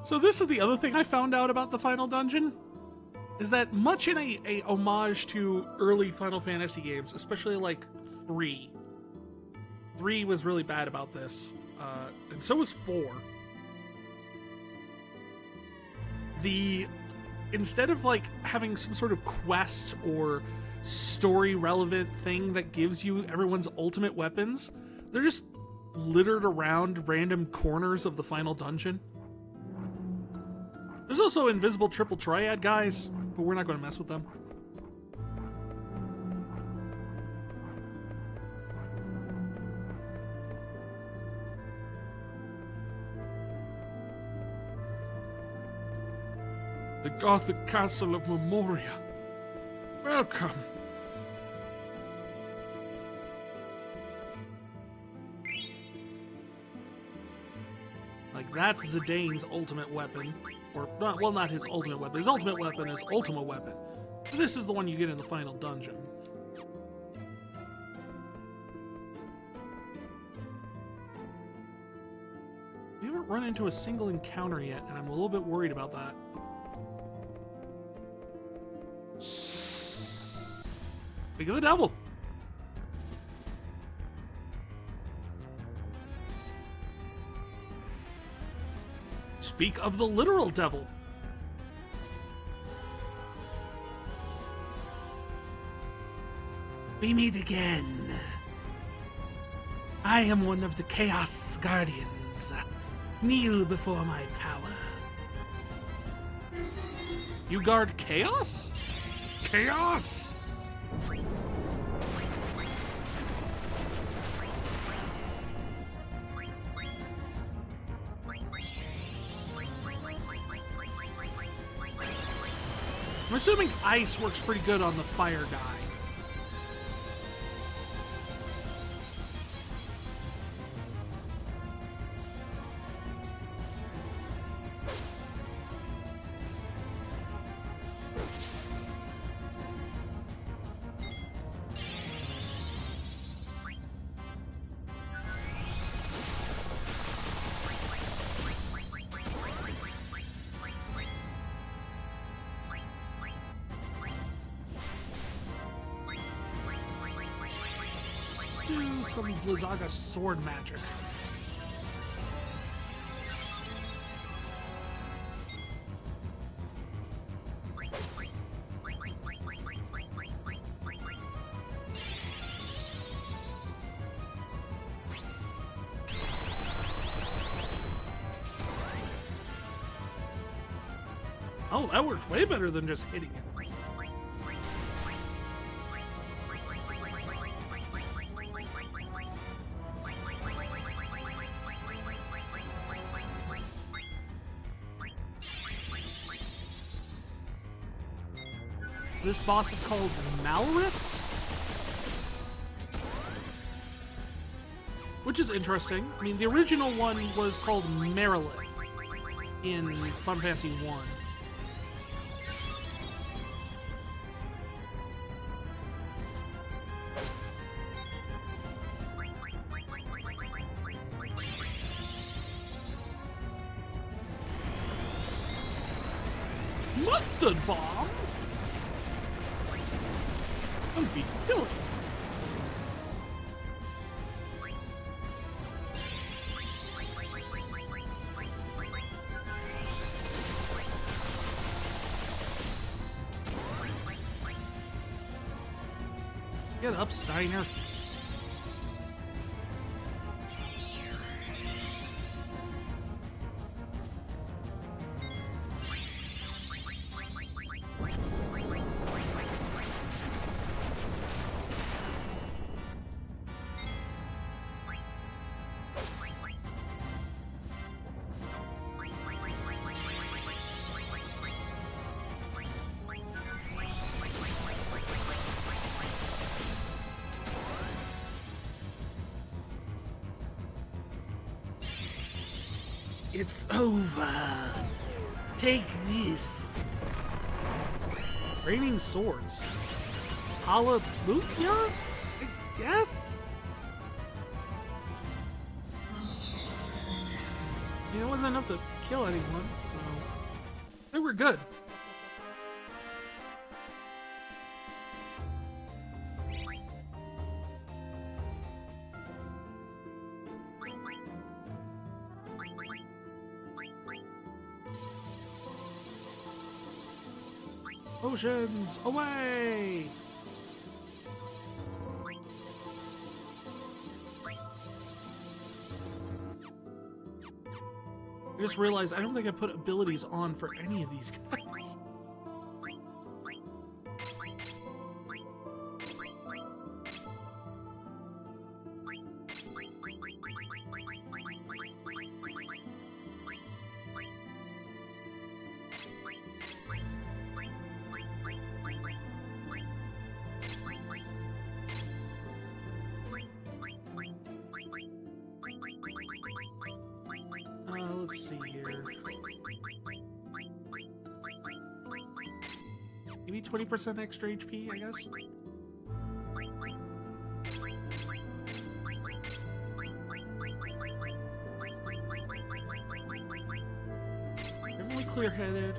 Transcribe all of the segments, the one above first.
So this is the other thing I found out about the final dungeon, is that much in a homage to early Final Fantasy games, especially like 3. 3 was really bad about this, and so was 4. Instead of like having some sort of quest or story relevant thing that gives you everyone's ultimate weapons, they're just littered around random corners of the final dungeon. There's also invisible triple triad guys, but we're not going to mess with them. The Gothic Castle of Memoria. Welcome. Like, that's Zidane's ultimate weapon. Or, well, not his ultimate weapon. His ultimate weapon is Ultima Weapon. This is the one you get in the final dungeon. We haven't run into a single encounter yet, and I'm a little bit worried about that. Speak of the devil. Speak of the literal devil. We meet again. I am one of the Chaos Guardians. Kneel before my power. You guard Chaos? Chaos! I'm assuming ice works pretty good on the fire guy. Do some Blizzaga sword magic. Oh, that works way better than just hitting it. This boss is called Malorus, which is interesting. I mean, the original one was called Merilith in Final Fantasy 1. Mustard bomb? Don't be silly. Get up, Steiner. It's over. Take this. Raining swords. Hallelujah? I guess? I mean, it wasn't enough to kill anyone, so I think we're good. Oceans away! I just realized I don't think I put abilities on for any of these guys. Let's see here. Maybe 20% extra HP, I guess? Definitely clear-headed.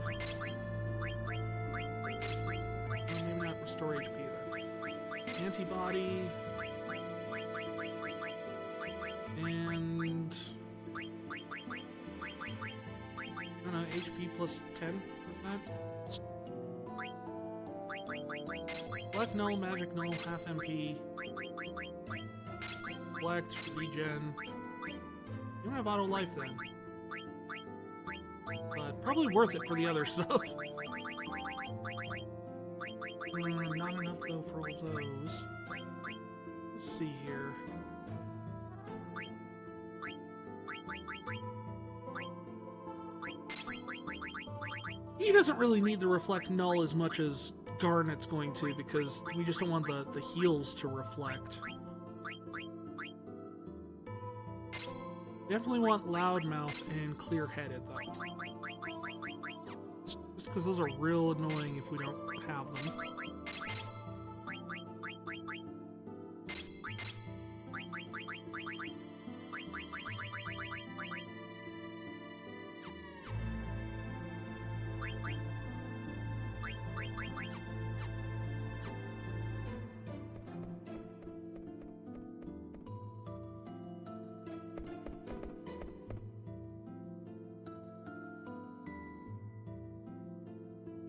Maybe not restore HP then. Antibody. And... I don't know, HP plus 10%? Black null, magic null, half MP. Select, regen. You don't have auto life then. But probably worth it for the other stuff. Not enough though for all those. Let's see here. He doesn't really need to reflect null as much as Garnet's going to, because we just don't want the heals to reflect. Definitely want Loudmouth and Clear-Headed, though. Just because those are real annoying if we don't have them.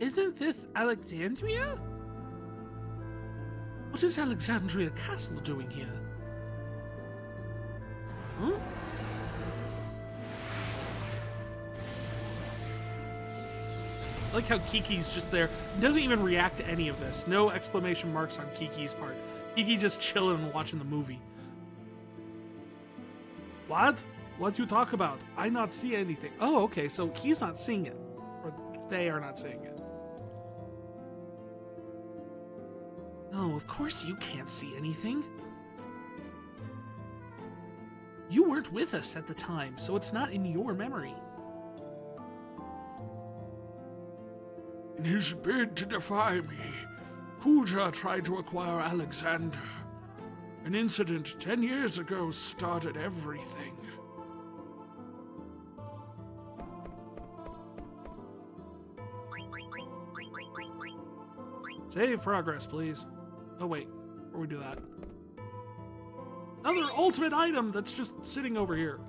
Isn't this Alexandria? What is Alexandria Castle doing here? Huh? I like how Kiki's just there. Doesn't even react to any of this. No exclamation marks on Kiki's part. Kiki just chilling and watching the movie. What? What you talk about? I not see anything. Oh, okay, so he's not seeing it. Or they are not seeing it. Oh, of course you can't see anything. You weren't with us at the time, so it's not in your memory. In his bid to defy me, Pooja tried to acquire Alexander. An incident 10 years ago started everything. Save progress, please. Oh wait, before we do that. Another ultimate item that's just sitting over here.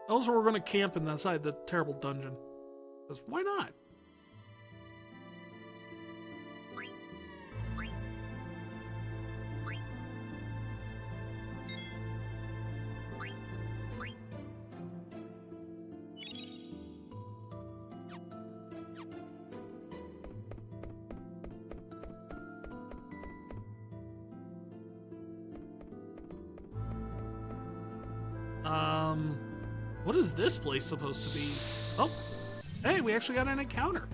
Also, we're going to camp inside the terrible dungeon. Because why not? What is this place supposed to be? Oh, hey, we actually got an encounter.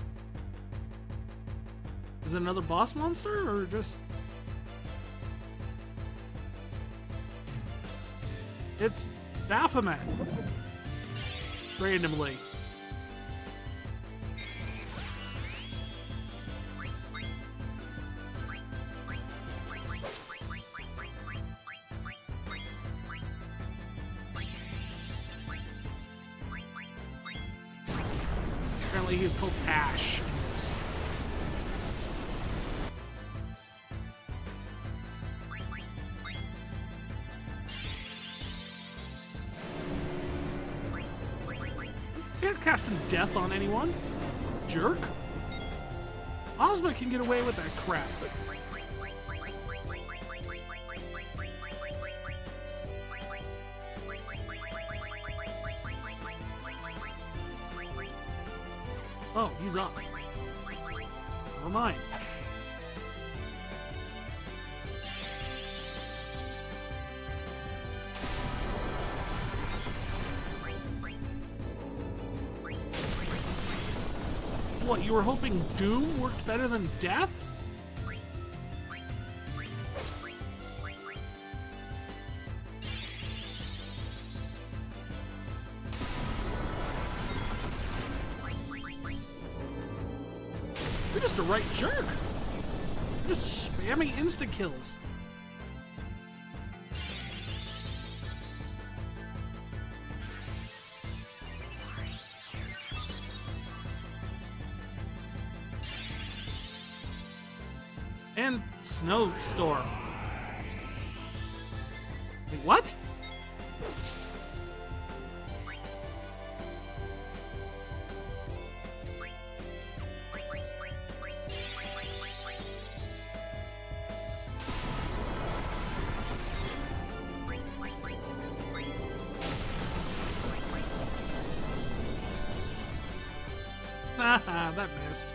Is it another boss monster, or just... It's Baphomet. Randomly. Apparently he's called Ash in this. You can't casting death on anyone. Jerk. Ozma can get away with that crap, but... Oh, he's up. Never mind. What, you were hoping Doom worked better than Death? You're just a right jerk. You're just spamming insta-kills. And snowstorm. Wait, what? Haha, that missed.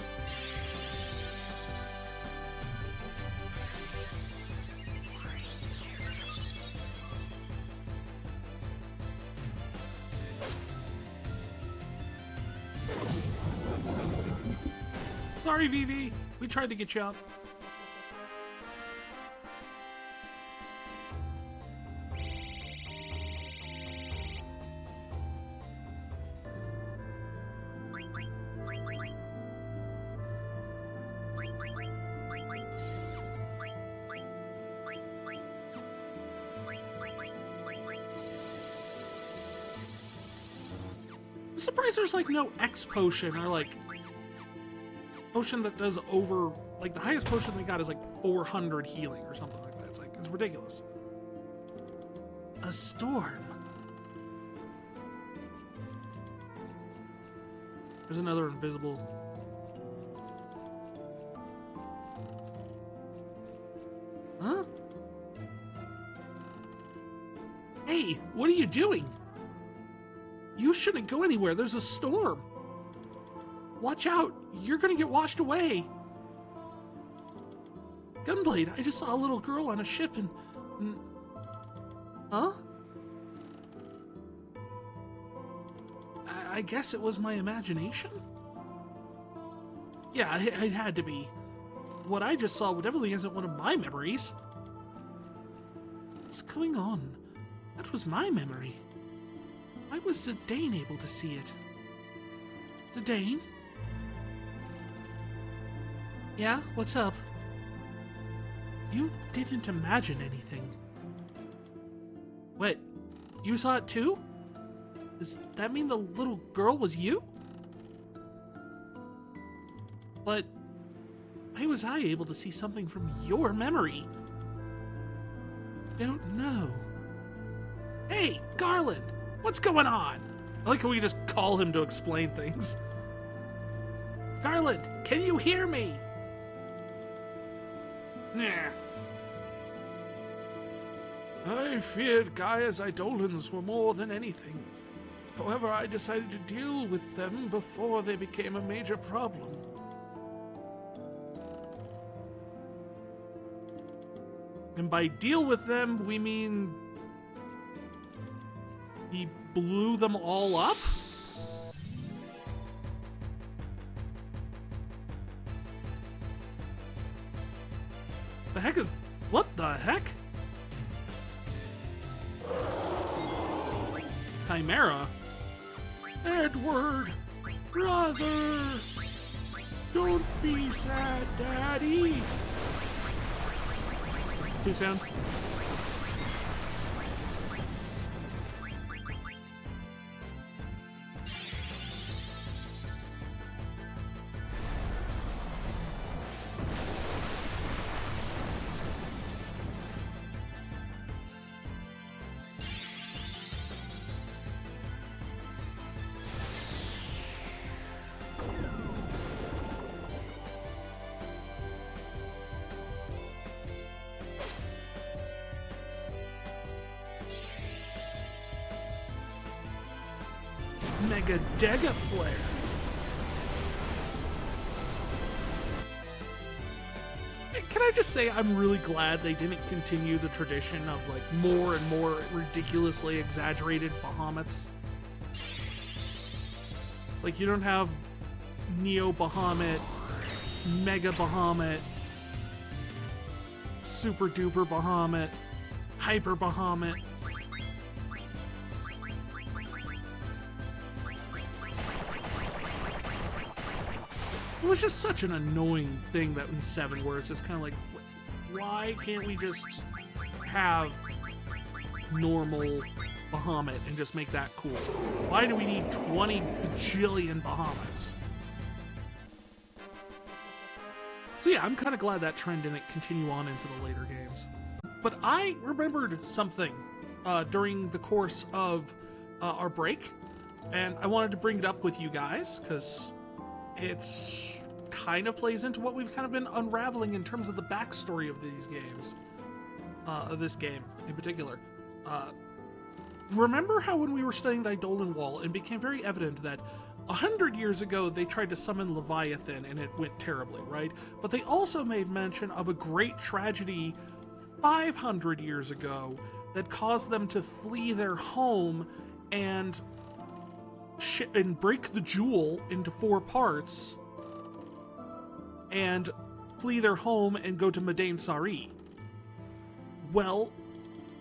Sorry, Vivi. We tried to get you up. I'm surprised there's like no X potion or like potion that does over, like the highest potion they got is like 400 healing or something like that. It's like, it's ridiculous. A storm. There's another invisible. Huh? Hey, what are you doing? You shouldn't go anywhere. There's a storm. Watch out. You're gonna get washed away. Gunblade, I just saw a little girl on a ship and... Huh? I guess it was my imagination? Yeah, it had to be. What I just saw definitely isn't one of my memories. What's going on? That was my memory. Why was Zidane able to see it? Zidane? Yeah, what's up? You didn't imagine anything. Wait, you saw it too? Does that mean the little girl was you? But why was I able to see something from your memory? Don't know. Hey, Garland! What's going on? I like how we just call him to explain things. Garland, can you hear me? Nah. I feared Gaia's Eidolons were more than anything. However, I decided to deal with them before they became a major problem. And by deal with them, we mean... he blew them all up? The heck is... what the heck? Chimera? Edward! Brother! Don't be sad, Daddy! Too soon? Mega Dega Flare. Can I just say I'm really glad they didn't continue the tradition of like more and more ridiculously exaggerated Bahamets. Like you don't have Neo Bahamut, Mega Bahamut, Super Duper Bahamut, Hyper Bahamut. It was just such an annoying thing that in 7 where it's just kind of like, why can't we just have normal Bahamut and just make that cool? Why do we need 20 bajillion Bahamets? So yeah, I'm kind of glad that trend didn't continue on into the later games. But I remembered something during the course of our break, and I wanted to bring it up with you guys, because it's kind of plays into what we've kind of been unraveling in terms of the backstory of these games. Of this game in particular. Remember how when we were studying the Eidolon Wall, it became very evident that 100 years ago they tried to summon Leviathan and it went terribly, right? But they also made mention of a great tragedy 500 years ago that caused them to flee their home and break the jewel into 4 parts and flee their home and go to Madain Sari. Well,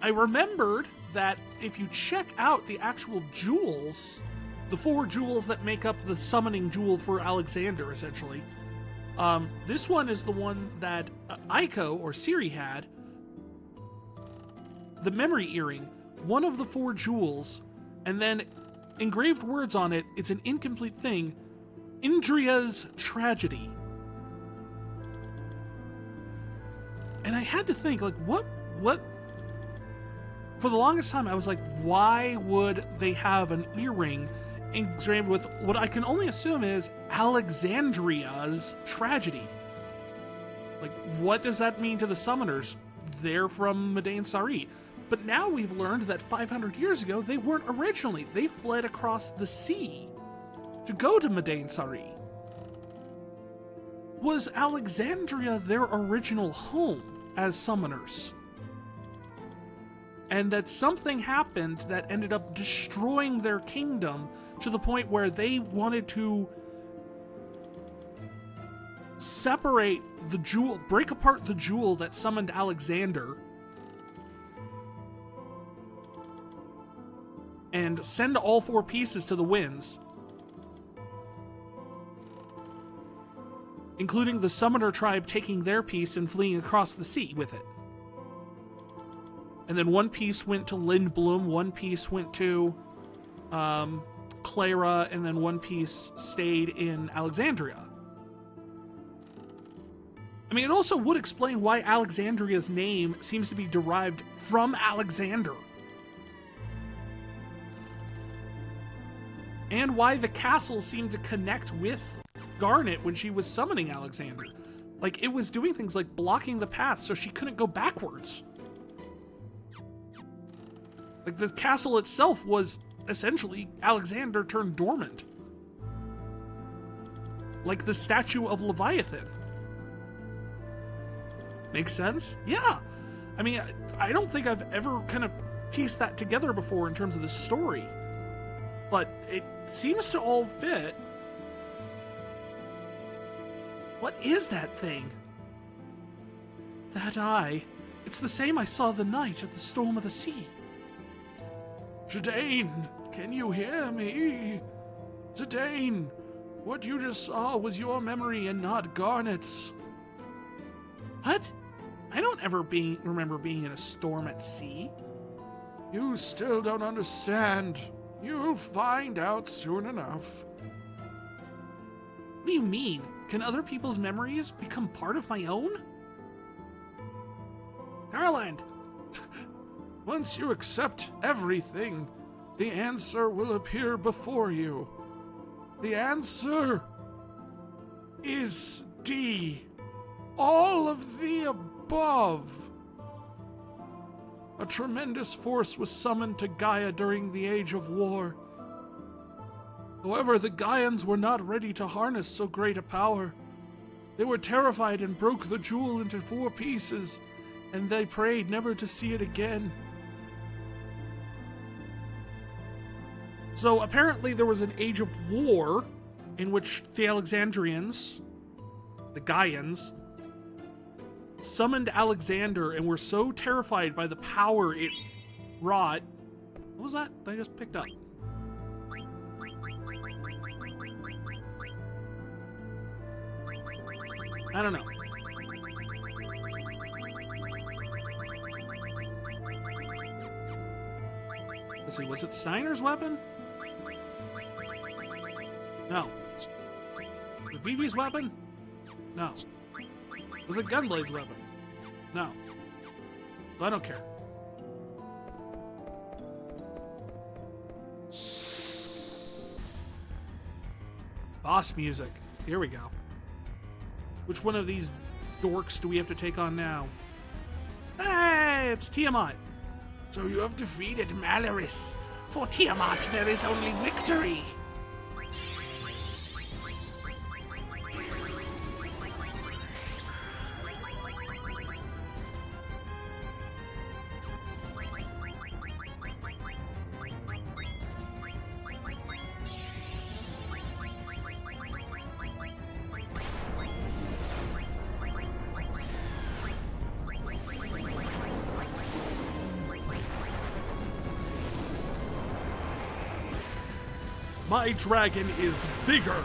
I remembered that if you check out the actual jewels, the 4 jewels that make up the summoning jewel for Alexander, essentially, this one is the one that Aiko, or Ciri, had. The memory earring, one of the 4 jewels, and then engraved words on it, it's an incomplete thing, Indria's tragedy. And I had to think, like, what? For the longest time, I was like, why would they have an earring engraved with what I can only assume is Alexandria's tragedy? Like, what does that mean to the summoners? They're from Madain Sari. But now we've learned that 500 years ago, they weren't originally. They fled across the sea to go to Madain Sari. Was Alexandria their original home as summoners? And that something happened that ended up destroying their kingdom to the point where they wanted to separate the jewel, break apart the jewel that summoned Alexander, and send all 4 pieces to the winds, including the summoner tribe taking their piece and fleeing across the sea with it. And then 1 piece went to Lindblom, 1 piece went to Clara, and then 1 piece stayed in Alexandria. I mean, it also would explain why Alexandria's name seems to be derived from Alexander. And why the castle seemed to connect with Garnet when she was summoning Alexander. Like, it was doing things like blocking the path so she couldn't go backwards. Like, the castle itself was essentially Alexander turned dormant. Like the statue of Leviathan. Makes sense? Yeah. I mean, I don't think I've ever kind of pieced that together before in terms of the story. But it seems to all fit. What is that thing? That eye. It's the same I saw the night at the Storm of the Sea. Zidane, can you hear me? Zidane, what you just saw was your memory and not Garnet's. What? I don't ever remember being in a storm at sea. You still don't understand. You'll find out soon enough. What do you mean? Can other people's memories become part of my own? Caroline! Once you accept everything, the answer will appear before you. The answer is D. All of the above. A tremendous force was summoned to Gaia during the Age of War. However, the Gaians were not ready to harness so great a power. They were terrified and broke the jewel into 4 pieces, and they prayed never to see it again. So apparently there was an age of war in which the Alexandrians, the Gaians, summoned Alexander and were so terrified by the power it wrought. What was that I just picked up? I don't know. Let's see, was it Steiner's weapon? No. Was it Vivi's weapon? No. Was it Gunblade's weapon? No. So I don't care. Boss music. Here we go. Which one of these dorks do we have to take on now? Hey, it's Tiamat. So you have defeated Malaris. For Tiamat, there is only victory. My dragon is bigger.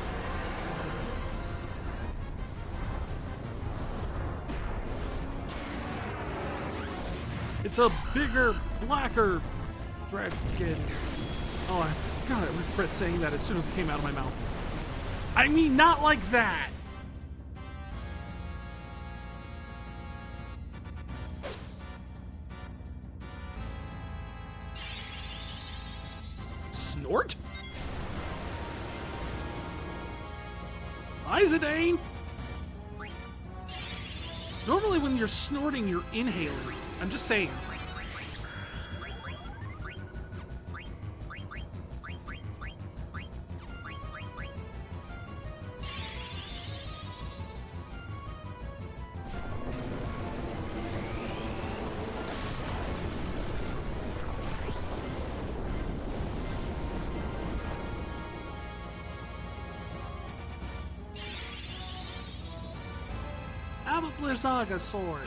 It's a bigger, blacker dragon. Oh, God, I regret saying that as soon as it came out of my mouth. I mean, not like that. Snort? Izadane! Normally when you're snorting, you're inhaling. I'm just saying. Have a Blizzaga sword.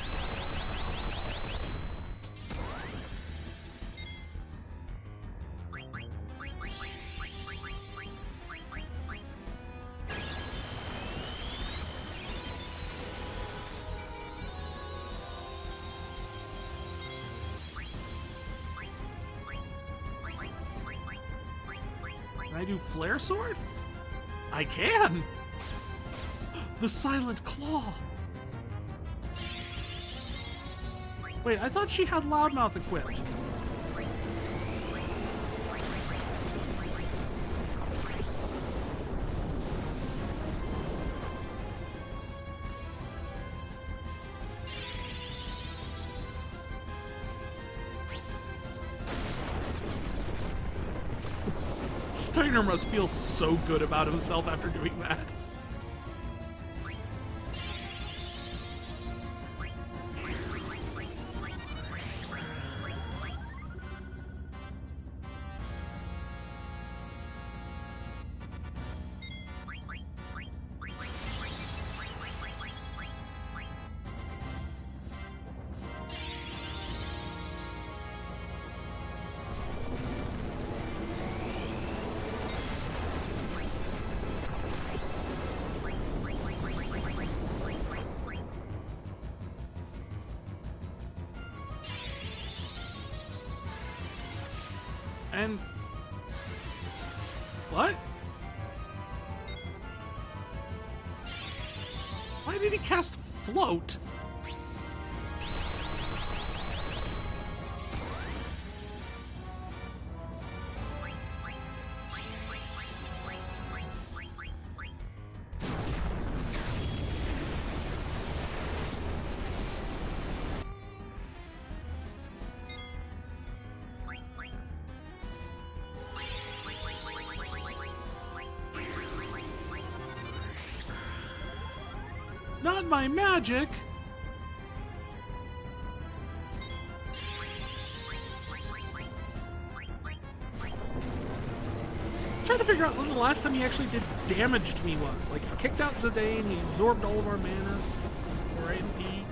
Can I do Flare Sword? I can! The Silent Claw! Wait, I thought she had Loudmouth equipped. Steiner must feel so good about himself after doing that. And... what? Why did he cast Float? Not my magic! Trying to figure out when the last time he actually did damage to me was. Like, he kicked out Zidane, he absorbed all of our mana, or MP.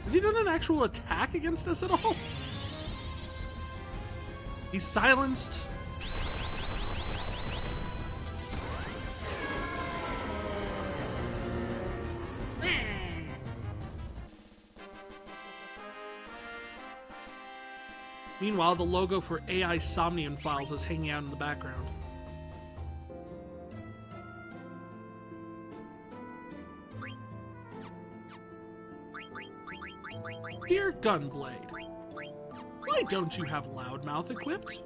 Has he done an actual attack against us at all? He's silenced. Meanwhile, the logo for AI Somnium Files is hanging out in the background. Dear Gunblade, why don't you have Loudmouth equipped?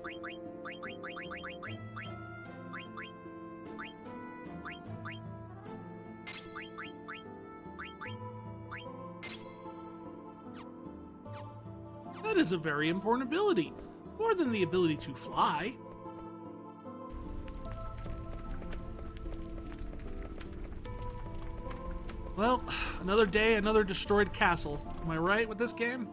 That is a very important ability, more than the ability to fly. Well, another day, another destroyed castle. Am I right with this game?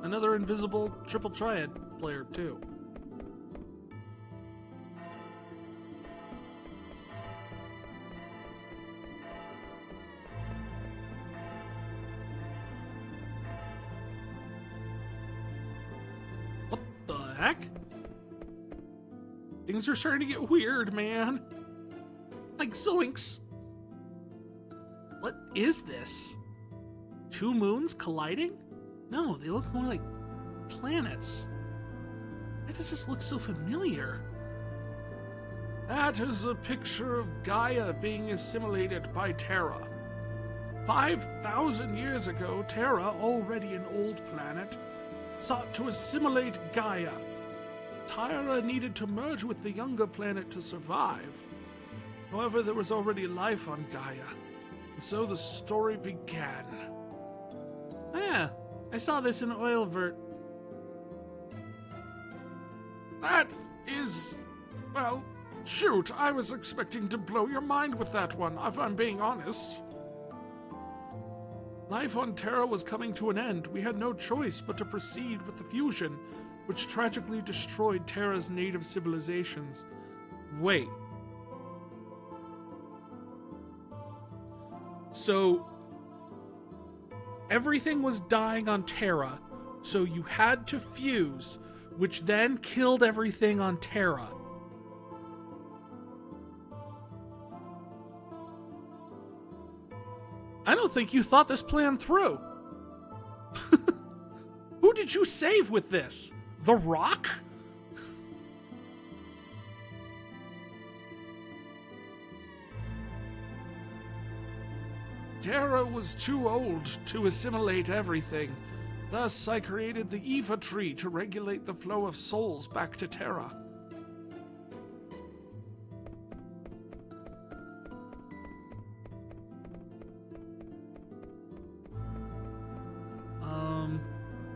Another invisible triple triad player, too. What the heck? Things are starting to get weird, man. Like zoinks. What is this? Two moons colliding? No, they look more like planets. Why does this look so familiar? That is a picture of Gaia being assimilated by Terra. 5,000 years ago, Terra, already an old planet, sought to assimilate Gaia. Terra needed to merge with the younger planet to survive. However, there was already life on Gaia, and so the story began. Oh yeah, I saw this in Oilvert. That is... well, shoot, I was expecting to blow your mind with that one, if I'm being honest. Life on Terra was coming to an end. We had no choice but to proceed with the fusion, which tragically destroyed Terra's native civilizations. Wait. So, everything was dying on Terra, so you had to fuse, which then killed everything on Terra. I don't think you thought this plan through. Who did you save with this? The Rock? Terra was too old to assimilate everything. Thus, I created the Eva tree to regulate the flow of souls back to Terra.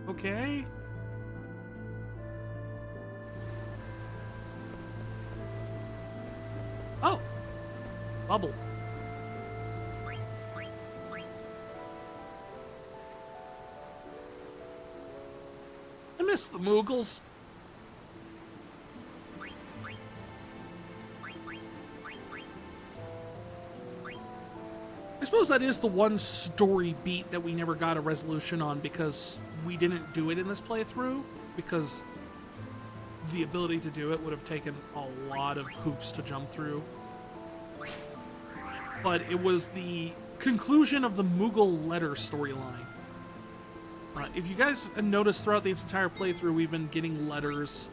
Okay. Oh! Bubble. I miss the Moogles. I suppose that is the one story beat that we never got a resolution on because we didn't do it in this playthrough, because the ability to do it would have taken a lot of hoops to jump through. But it was the conclusion of the Moogle letter storyline. If you guys have noticed throughout this entire playthrough, we've been getting letters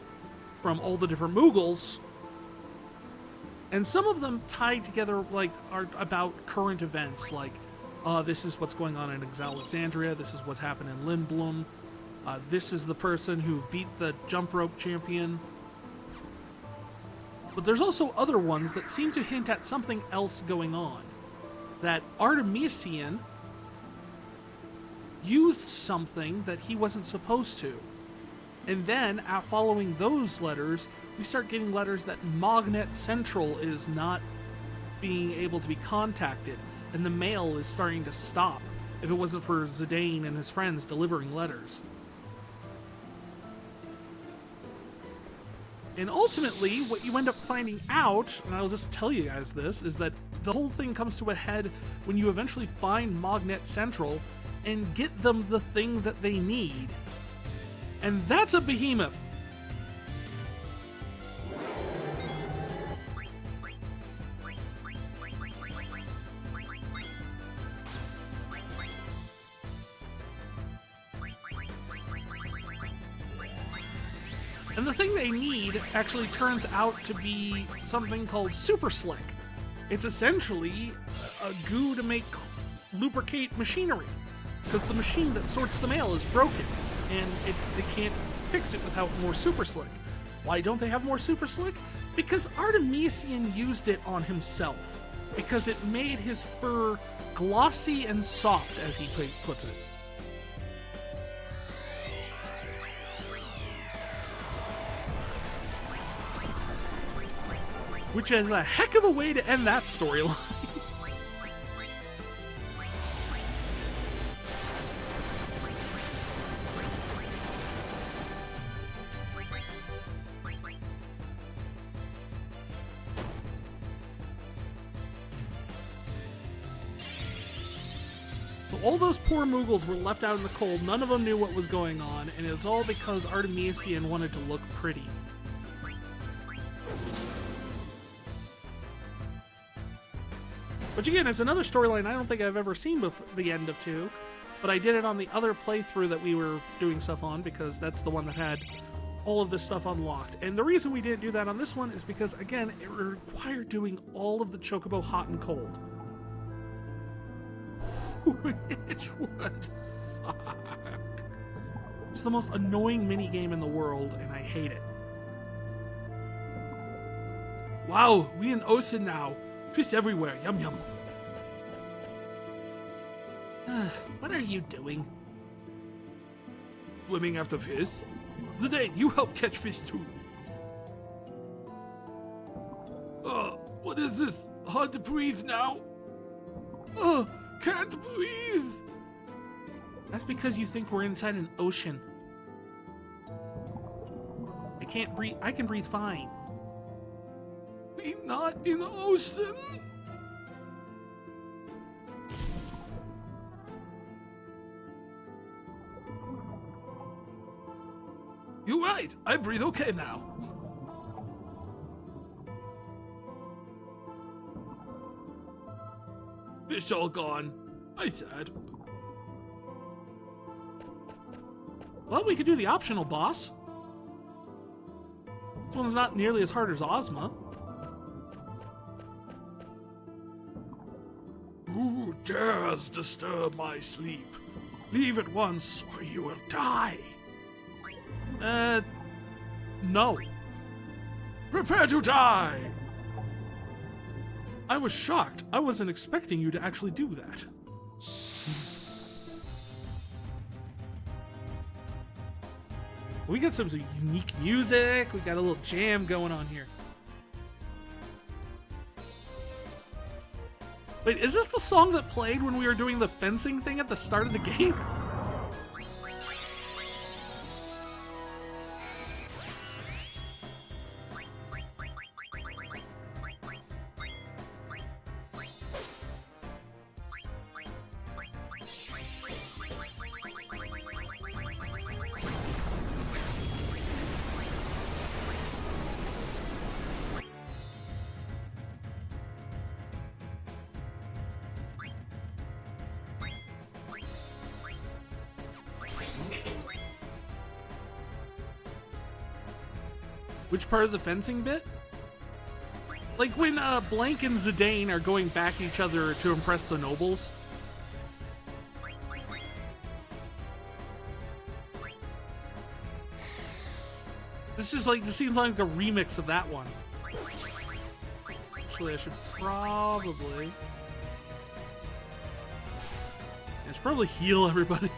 from all the different Moogles, and some of them tied together, like, are about current events, like, this is what's going on in Alexandria, this is what's happened in Lindblom, this is the person who beat the jump rope champion. But there's also other ones that seem to hint at something else going on. That Artemisian used something that he wasn't supposed to. And then, following those letters, we start getting letters that Magnet Central is not being able to be contacted, and the mail is starting to stop if it wasn't for Zidane and his friends delivering letters. And ultimately, what you end up finding out, and I'll just tell you guys this, is that the whole thing comes to a head when you eventually find Mognet Central and get them the thing that they need. And that's a behemoth. And the thing they need actually turns out to be something called Super Slick. It's essentially a goo to make lubricate machinery, because the machine that sorts the mail is broken, and they can't fix it without more Super Slick. Why don't they have more Super Slick? Because Artemisian used it on himself, because it made his fur glossy and soft, as he puts it. Which is a heck of a way to end that storyline. So all those poor Moogles were left out in the cold, none of them knew what was going on, and it's all because Artemisian wanted to look pretty. Which again, is another storyline I don't think I've ever seen before the end of 2, but I did it on the other playthrough that we were doing stuff on, because that's the one that had all of this stuff unlocked. And the reason we didn't do that on this one is because, again, it required doing all of the Chocobo hot and cold. Which would suck. It's the most annoying minigame in the world, and I hate it. Wow, we in ocean now. Fish everywhere, yum yum. What are you doing? Swimming after fish? Zidane, you help catch fish too. What is this? Hard to breathe now? Can't breathe! That's because you think we're inside an ocean. I can't breathe. I can breathe fine. We not in the ocean? You're right. I breathe okay now. Fish all gone. I said. Well, we could do the optional boss. This one's not nearly as hard as Ozma. Who dares disturb my sleep? Leave at once, or you will die. No. Prepare to die! I was shocked. I wasn't expecting you to actually do that. We got some unique music. We got a little jam going on here. Wait, is this the song that played when we were doing the fencing thing at the start of the game? Which part of the fencing bit? Like when Blank and Zidane are going back at each other to impress the nobles. This seems like a remix of that one. Actually, I should probably heal everybody.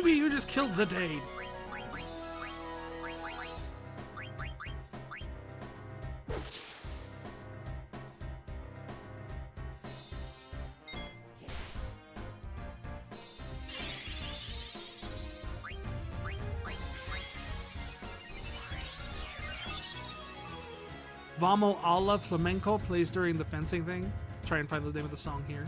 maybe you just killed Zidane. Vamo alla Flamenco plays during the fencing thing. Try and find the name of the song here.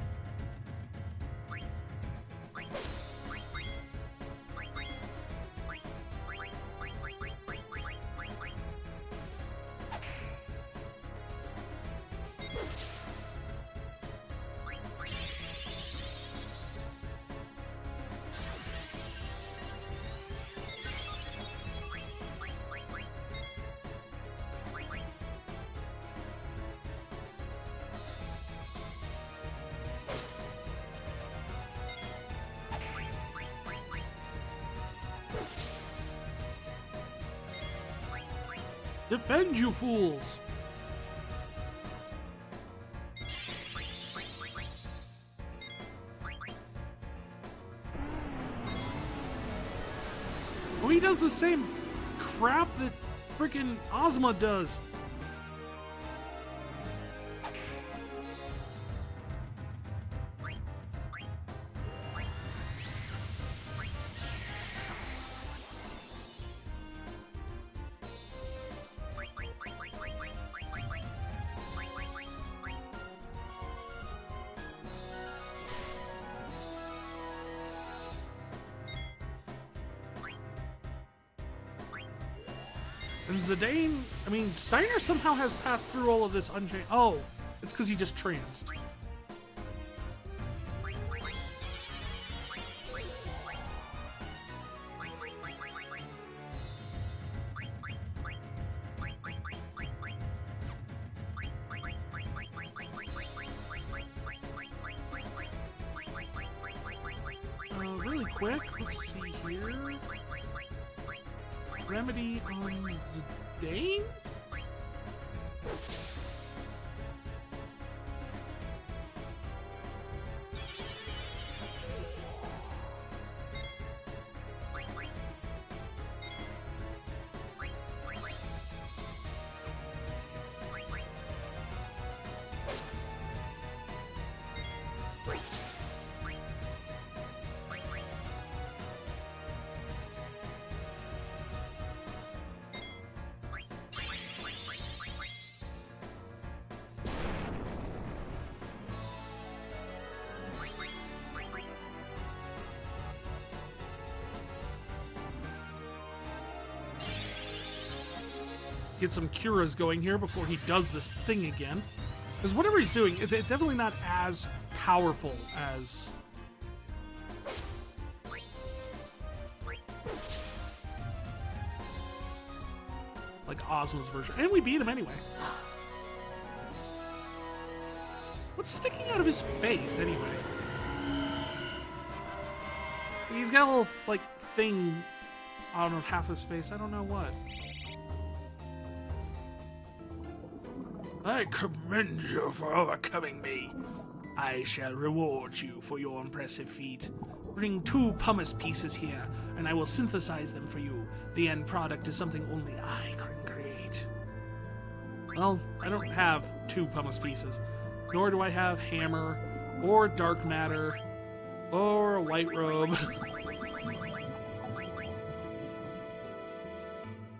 Defend, you fools! Oh, he does the same crap that frickin' Ozma does. And Zidane, I mean, Steiner somehow has passed through all of this unchanged. Oh, it's because he just tranced. Really quick, let's see here. Remedy on Zidane? Get some curas going here before he does this thing again. Because whatever he's doing, it's definitely not as powerful as... like Ozma's version. And we beat him anyway. What's sticking out of his face anyway? He's got a little, like, thing out of half his face. I don't know what. I commend you for overcoming me. I shall reward you for your impressive feat. Bring 2 pumice pieces here, and I will synthesize them for you. The end product is something only I can create. Well, I don't have 2 pumice pieces, nor do I have hammer, or dark matter, or a white robe.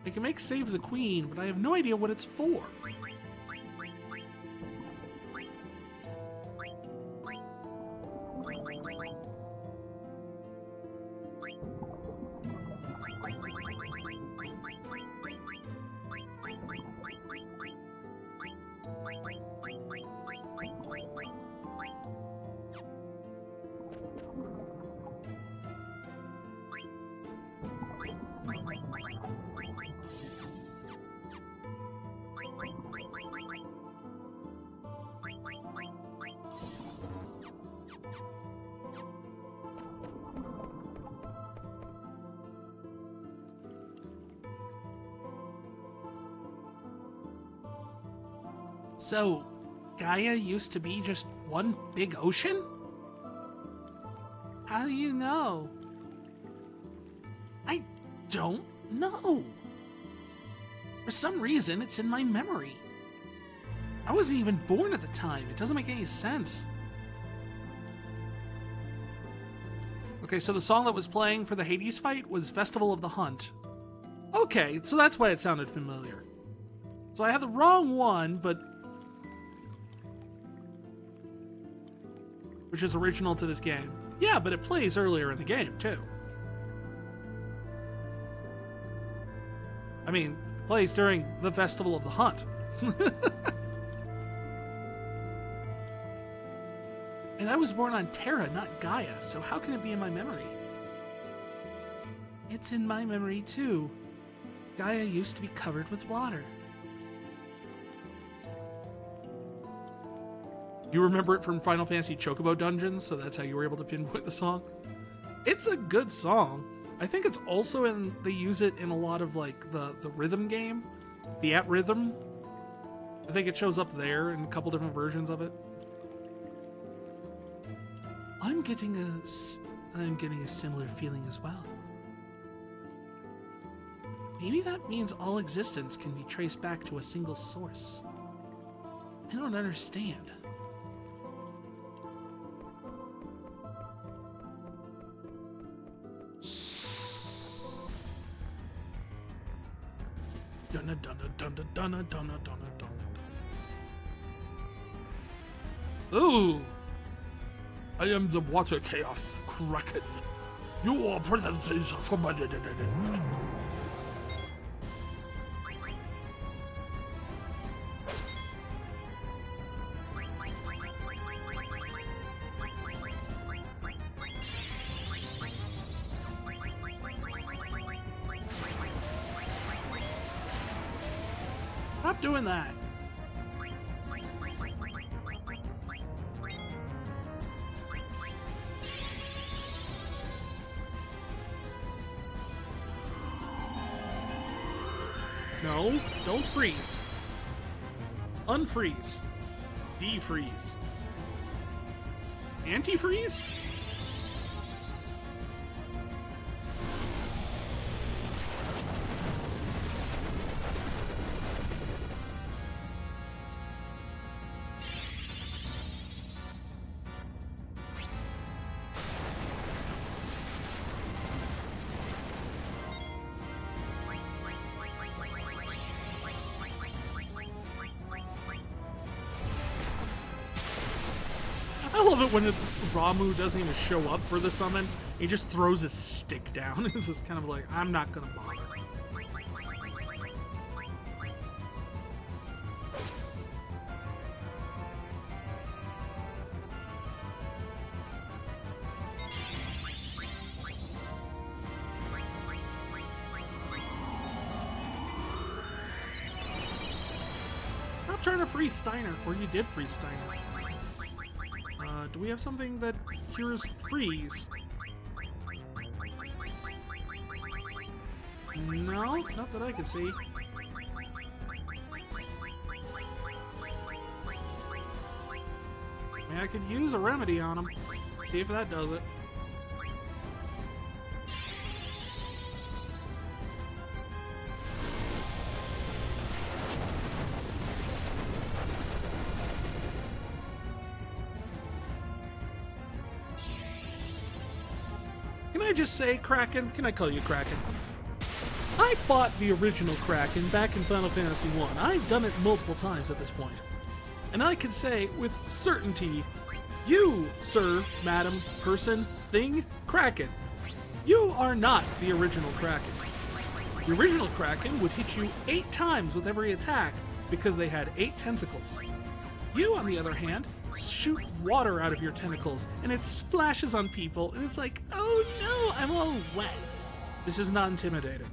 I can make Save the Queen, but I have no idea what it's for. So, Gaia used to be just one big ocean? How do you know? I don't know. For some reason, it's in my memory. I wasn't even born at the time. It doesn't make any sense. Okay, so the song that was playing for the Hades fight was Festival of the Hunt. Okay, so that's why it sounded familiar. So I had the wrong one, but... which is original to this game. Yeah, but it plays earlier in the game, too. I mean, it plays during the Festival of the Hunt. And I was born on Terra, not Gaia, so how can it be in my memory? It's in my memory, too. Gaia used to be covered with water. You remember it from Final Fantasy Chocobo Dungeons, so that's how you were able to pinpoint the song? It's a good song. I think it's also in, they use it in a lot of like the rhythm game, the At Rhythm. I think it shows up there in a couple different versions of it. I'm getting a similar feeling as well. Maybe that means all existence can be traced back to a single source. I don't understand. Dunna dunna dunna dunna dunna dunna dunna. Ooh! I am the water chaos, Kraken. You are present for my... Stop doing that. No, don't freeze. Unfreeze. Defreeze. Antifreeze? I love it when Ramu doesn't even show up for the summon. He just throws his stick down. It's just kind of like, I'm not gonna bother. Stop trying to freeze Steiner, or you did freeze Steiner. Do we have something that cures freeze? No, not that I can see. I mean, I could use a remedy on him. See if that does it. Can I just say, Kraken? Can I call you Kraken? I fought the original Kraken back in Final Fantasy I. I've done it multiple times at this point. And I can say with certainty, you, sir, madam, person, thing, Kraken, you are not the original Kraken. The original Kraken would hit you 8 times with every attack because they had 8 tentacles. You, on the other hand, shoot water out of your tentacles and it splashes on people and it's like, oh no, I'm all wet. This is not intimidating.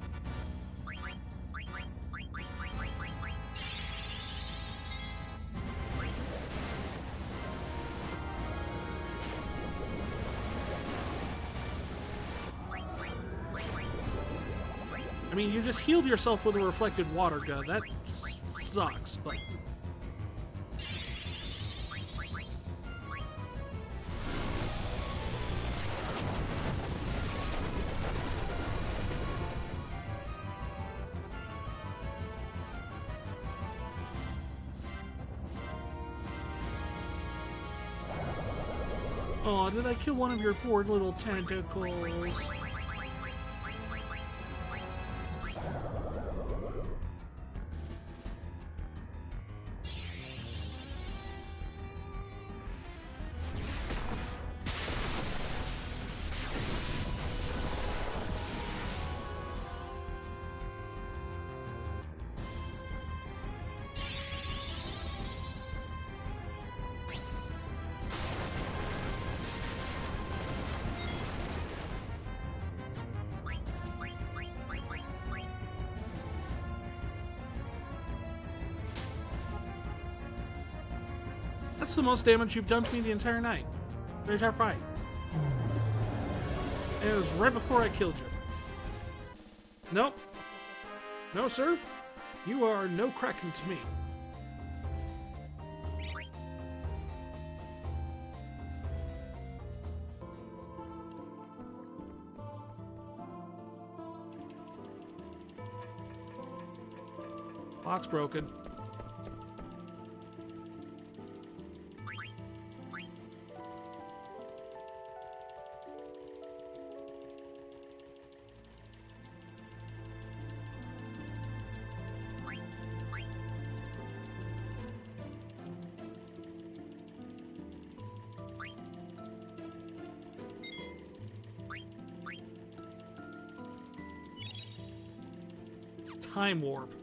I mean, you just healed yourself with a reflected water gun. That sucks, but... Oh, did I kill one of your poor little tentacles? That's the most damage you've done to me the entire night. The entire fight. And it was right before I killed you. Nope. No, sir. You are no Kraken to me. Lock's broken. Time warp.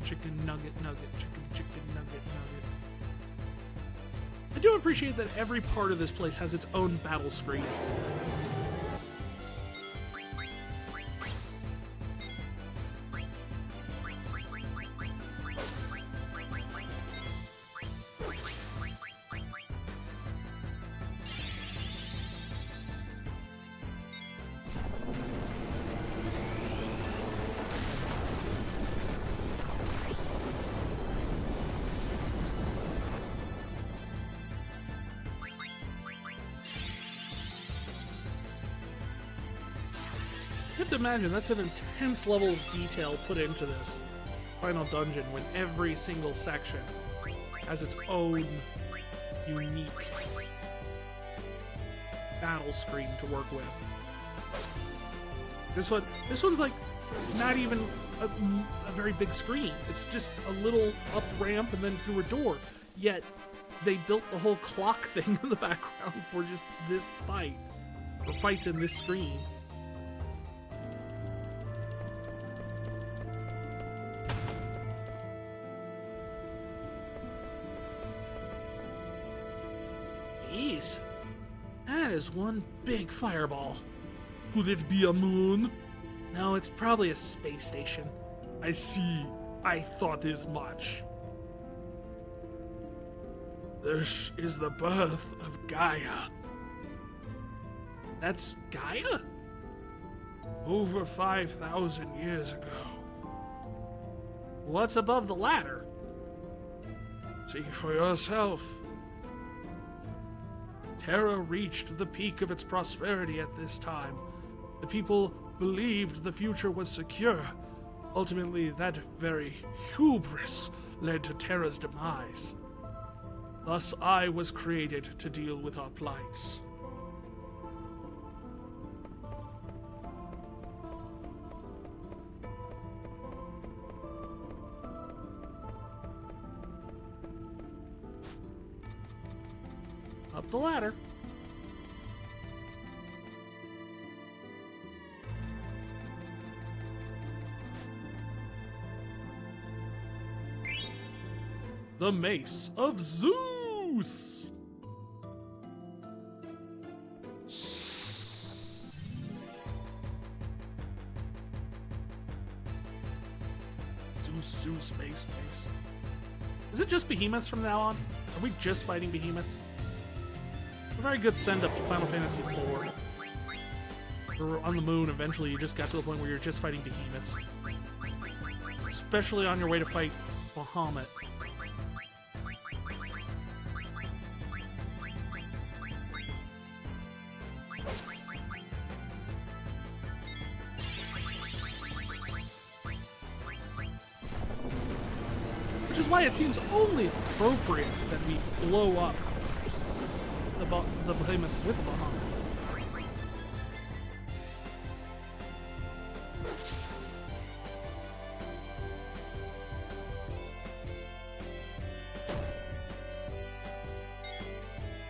Chicken nugget, chicken nugget. I do appreciate that every part of this place has its own battle screen. You have to imagine that's an intense level of detail put into this final dungeon when every single section has its own unique battle screen to work with. This one's like not even a very big screen. It's just a little up ramp and then through a door. Yet they built the whole clock thing in the background for just this fight, or fights in this screen. Jeez, that is one big fireball. Could it be a moon? No, it's probably a space station. I see. I thought as much. This is the birth of Gaia. That's Gaia? Over 5,000 years ago. What's above the ladder? See for yourself. Terra reached the peak of its prosperity at this time. The people believed the future was secure. Ultimately, that very hubris led to Terra's demise. Thus, I was created to deal with our plights. Up the ladder. The Mace of Zeus! Zeus, space. Is it just behemoths from now on? Are we just fighting behemoths? A very good send-up to Final Fantasy IV. We're on the moon, eventually you just got to the point where you're just fighting behemoths. Especially on your way to fight Bahamut. why it seems only appropriate that we blow up the behemoth with a bomb.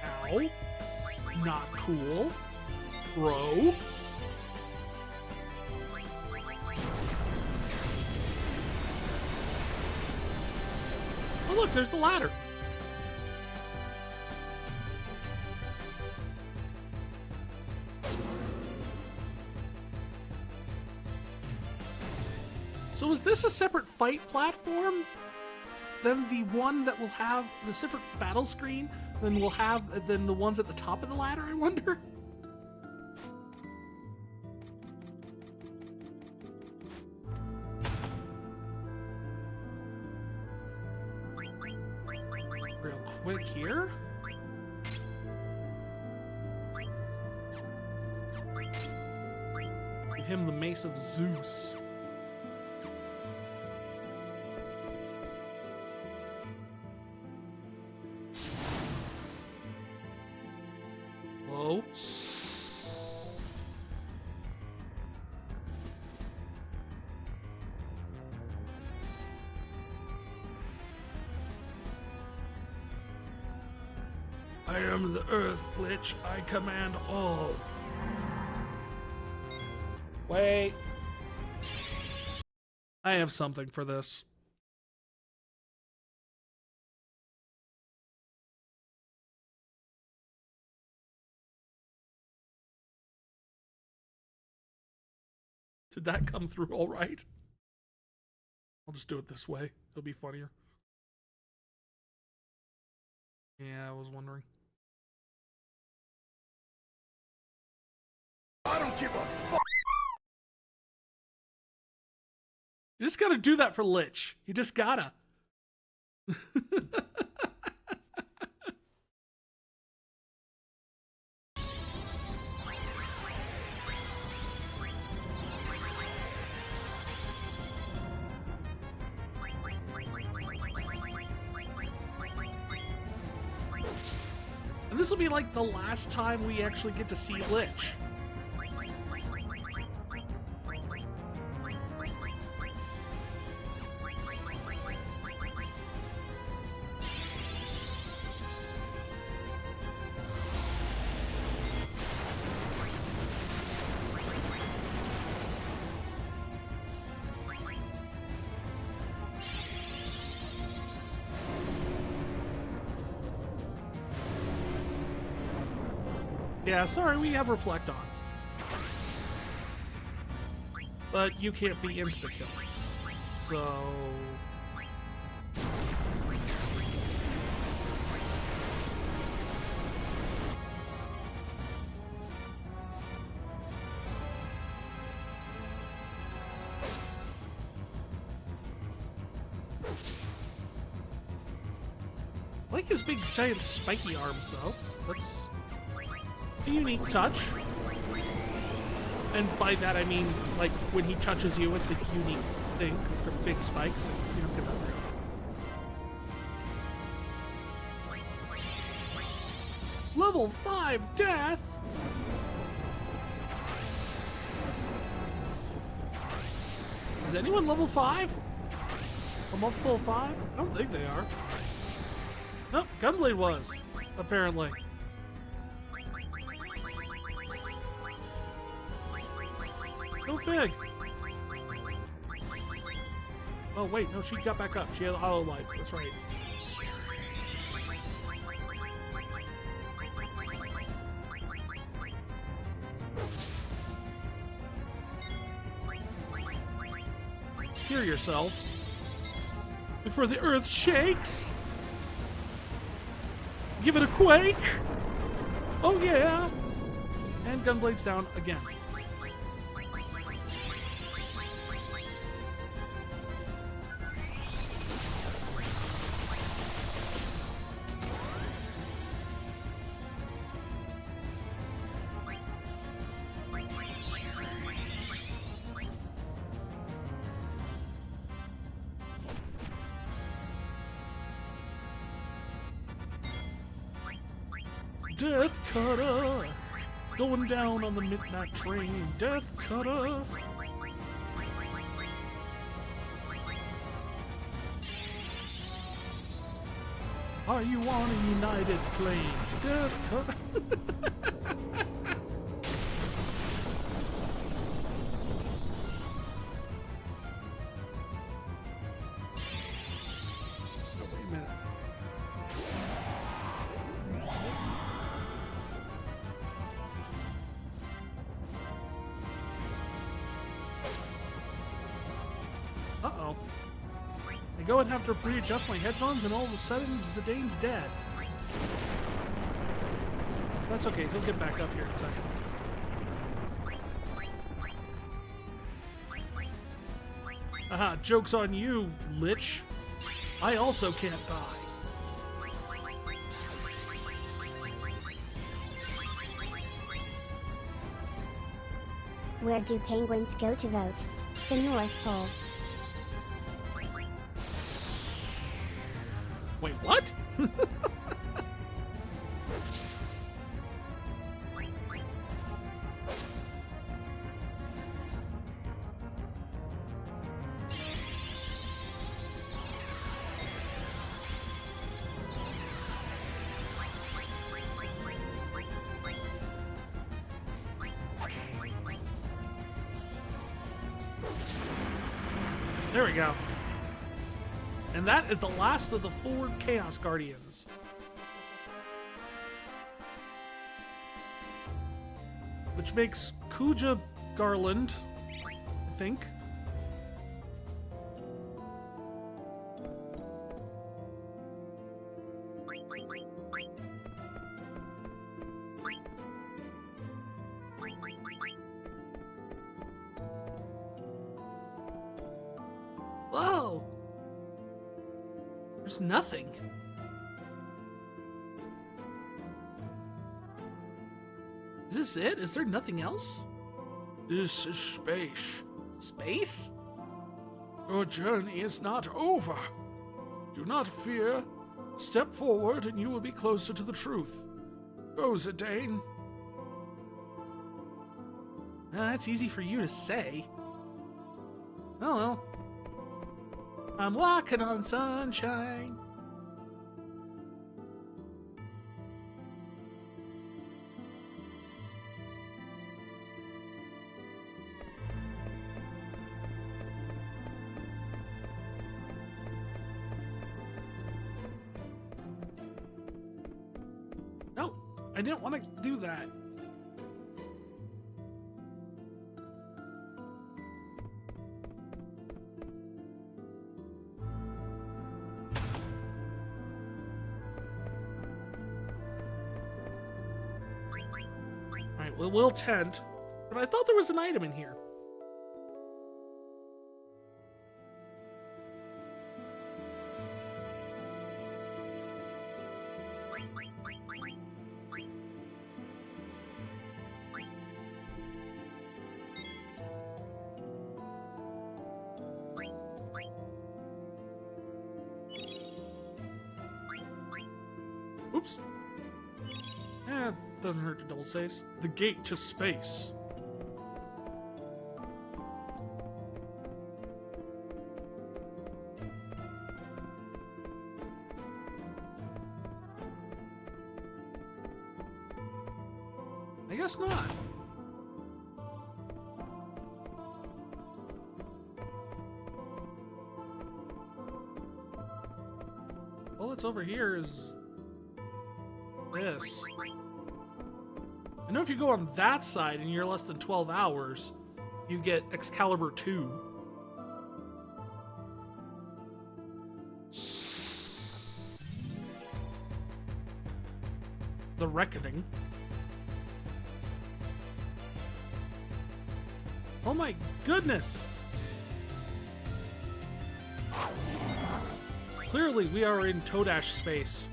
Ow. Not cool. Bro. Oh look, there's the ladder. So is this a separate fight platform than the one that will have the separate battle screen than we'll have than the ones at the top of the ladder, I wonder? Real quick here. Give him the Mace of Zeus. Whoa. I am the Earth, Lich. I command all. Wait. I have something for this. Did that come through all right? I'll just do it this way. It'll be funnier. Yeah, I was wondering. I don't give a fuck. You just gotta do that for Lich. You just gotta. And this will be like the last time we actually get to see Lich. Yeah, sorry, we have Reflect on. But you can't be insta-kill. So... I like his big giant spiky arms, though. That's a unique touch. And by that I mean, like, when he touches you, it's a unique thing, because they're big spikes, and you don't get that very often. Level 5 death? Is anyone level 5? A multiple of 5? I don't think they are. Nope, Gunblade was, apparently. Go Fig! Oh wait, no, she got back up. She had a hollow life, that's right. Hear yourself before the earth shakes. Give it a quake. Oh yeah. And Gunblade's down again. Death Cutter! Going down on the midnight train, Death Cutter! Are you on a United plane, Death Cutter? Uh-oh. I go and have to readjust my headphones, and all of a sudden, Zidane's dead. That's okay, he'll get back up here in a second. Aha, joke's on you, Lich. I also can't die. Where do penguins go to vote? The North Pole. Wait, what? There we go. And that is the last of the 4 Chaos Guardians. Which makes Kuja Garland, I think. Whoa! There's nothing. Is this it? Is there nothing else? This is space. Space? Your journey is not over. Do not fear. Step forward and you will be closer to the truth. Go, Zidane. That's easy for you to say. Oh well. I'm walking on sunshine. No, I didn't want to do that. Alright, well, we'll tend. But I thought there was an item in here. Oops. Doesn't hurt to double space. The gate to space. I guess not. All that's over here is this. I know if you go on that side and you're less than 12 hours, you get Excalibur 2. The Reckoning. Oh my goodness! Clearly we are in Todash space.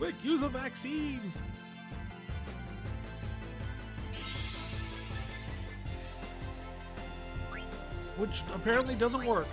Quick, use a vaccine! Which apparently doesn't work.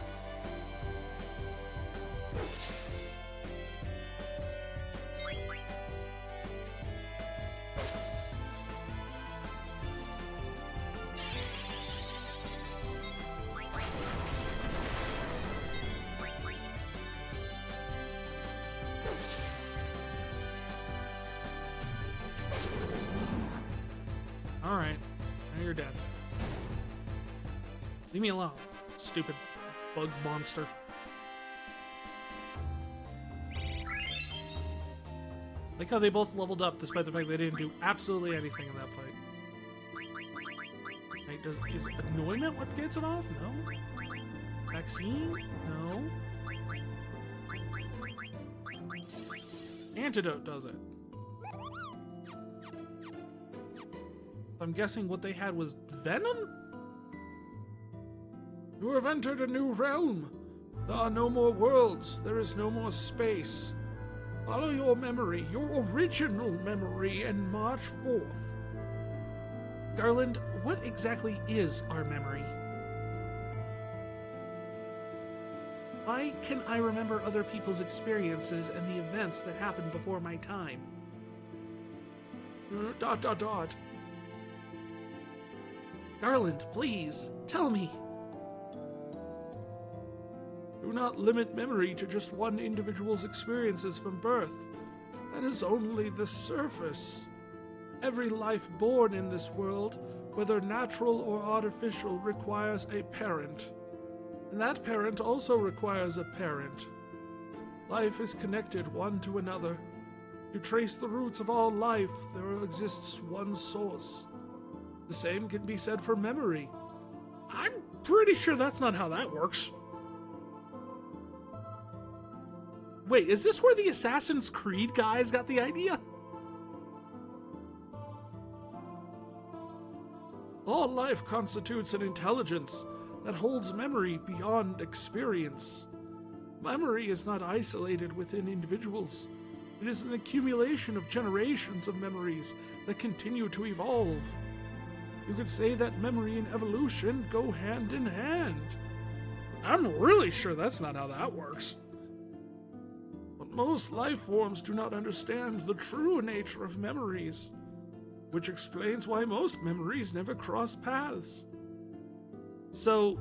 Alright, now you're dead. Leave me alone, stupid bug monster. Like how they both leveled up despite the fact they didn't do absolutely anything in that fight. Right, is annoyment what gets it off? No. Vaccine? No. Antidote does it. I'm guessing what they had was venom? You have entered a new realm. There are no more worlds. There is no more space. Follow your memory, your original memory, and march forth. Garland, what exactly is our memory? Why can I remember other people's experiences and the events that happened before my time? ... Garland, please, tell me. Do not limit memory to just one individual's experiences from birth. That is only the surface. Every life born in this world, whether natural or artificial, requires a parent. And that parent also requires a parent. Life is connected one to another. You trace the roots of all life, there exists one source. The same can be said for memory. I'm pretty sure that's not how that works. Wait, is this where the Assassin's Creed guys got the idea? All life constitutes an intelligence that holds memory beyond experience. Memory is not isolated within individuals. It is an accumulation of generations of memories that continue to evolve. You could say that memory and evolution go hand in hand. I'm really sure that's not how that works. But most life forms do not understand the true nature of memories, which explains why most memories never cross paths. So,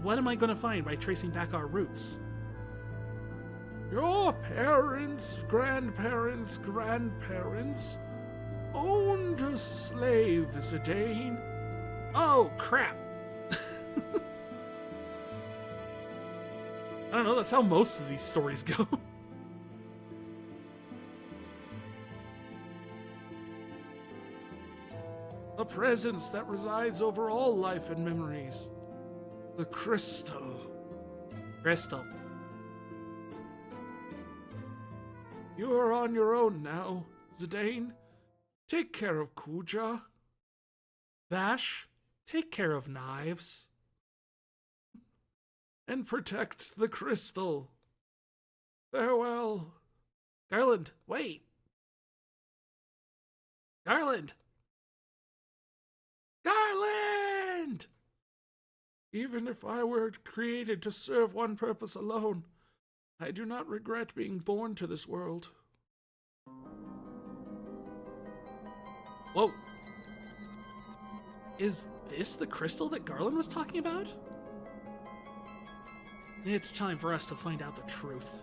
what am I going to find by tracing back our roots? Your parents, grandparents, owned a slave, Zidane. Oh, crap. I don't know, that's how most of these stories go. A presence that resides over all life and memories. The crystal. Crystal. You are on your own now, Zidane. Take care of Kuja. Vash, take care of Knives. And protect the crystal. Farewell. Garland, wait. Garland! Garland! Even if I were created to serve one purpose alone, I do not regret being born to this world. Whoa. Is this the crystal that Garland was talking about? It's time for us to find out the truth.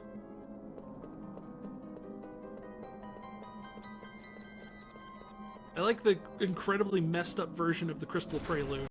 I like the incredibly messed up version of the Crystal Prelude.